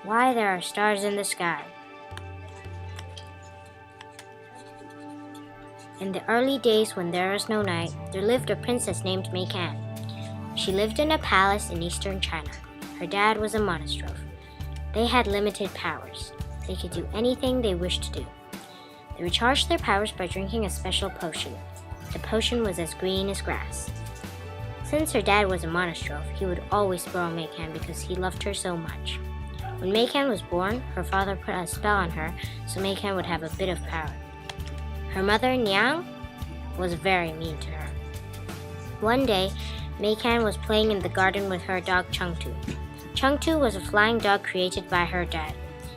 Why there are stars in the sky. In the early days when there was no night, there lived a princess named Maykan. She lived in a palace in eastern China. Her dad was a monstrous. They had limited powers. They could do anything they wished to do. They recharged their powers by drinking a special potion. The potion was as green as grass. Since her dad was a monstrous, he would always spoil Maykan because he loved her so much. When Maykan was born, her father put a spell on her so Maykan would have a bit of power. Her mother, Niang, was very mean to her. One day, Maykan was playing in the garden with her dog Chengtu. Chengtu was a flying dog created by her dad.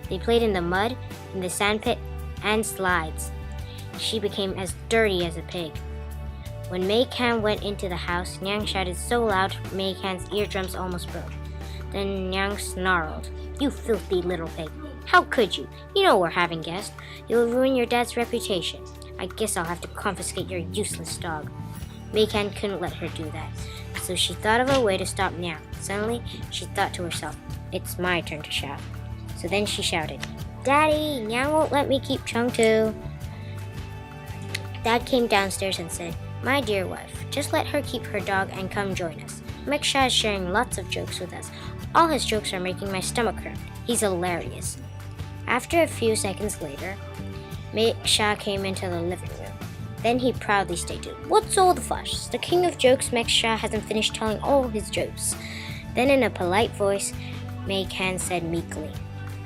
They played in the mud, in the sandpit, and slides. She became as dirty as a pig. When Maykan went into the house, Niang shouted so loud Maykan's eardrums almost broke. Then Niang snarled, "You filthy little pig! How could you? You know we're having guests. You'll ruin your dad's reputation. I guess I'll have to confiscate your useless dog." Maykan couldn't let her do that, so she thought of a way to stop Niang. Suddenly, she thought to herself, "It's my turn to shout." So then she shouted, "Daddy, Niang won't let me keep Chengtu." Dad came downstairs and said, "My dear wife, just let her keep her dog and come join us. Meksha is sharing lots of jokes with us. All his jokes are making my stomach hurt. He's hilarious." After a few seconds later, Meksha came into the living room. Then he proudly stated, "What's all the fuss? The king of jokes, Meksha, hasn't finished telling all his jokes." Then in a polite voice, Maykan said meekly,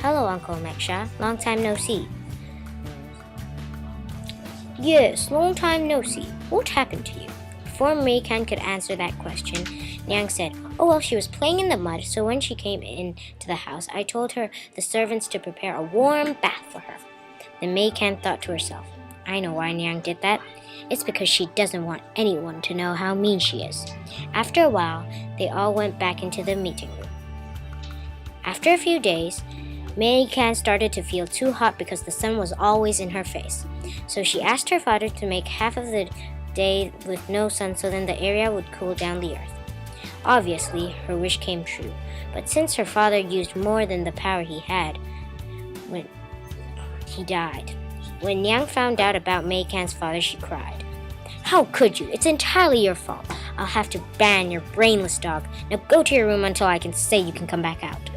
"Hello, Uncle Meksha. Long time no see." "Yes, long time no see. What happened to you?" Before Maykan could answer that question, Niang said, "Oh, well, she was playing in the mud, so when she came into the house, I told the servants to prepare a warm bath for her." Then Maykan thought to herself, "I know why Niang did that. It's because she doesn't want anyone to know how mean she is." After a while, they all went back into the meeting room. After a few days, Maykan started to feel too hot because the sun was always in her face. So she asked her father to make half of the day with no sun so then the area would cool down the earth. Obviously, her wish came true, but since her father used more than the power he had, when he died. When Niang found out about Maykan's father, she cried, "How could you? It's entirely your fault. I'll have to ban your brainless dog. Now go to your room until I can say you can come back out."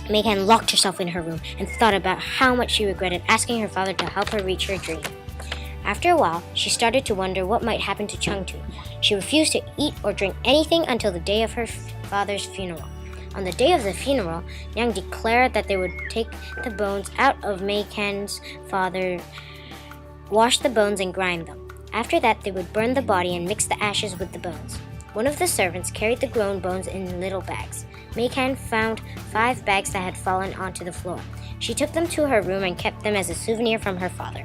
Maykan locked herself in her room and thought about how much she regretted asking her father to help her reach her dream. After a while, she started to wonder what might happen to Chengtu. She refused to eat or drink anything until the day of her father's funeral. On the day of the funeral, Niang declared that they would take the bones out of Maykan's father, wash the bones and grind them. After that, they would burn the body and mix the ashes with the bones. One of the servants carried the grown bones in little bags. Maykan found 5 bags that had fallen onto the floor. She took them to her room and kept them as a souvenir from her father.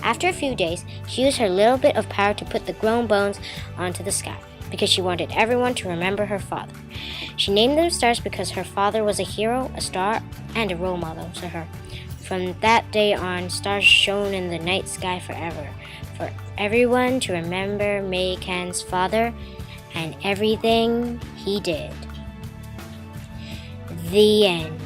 After a few days, she used her little bit of power to put the grown bones onto the sky, because she wanted everyone to remember her father. She named them stars because her father was a hero, a star, and a role model to her. From that day on, stars shone in the night sky forever, for everyone to remember Maykan's father and everything he did. The end.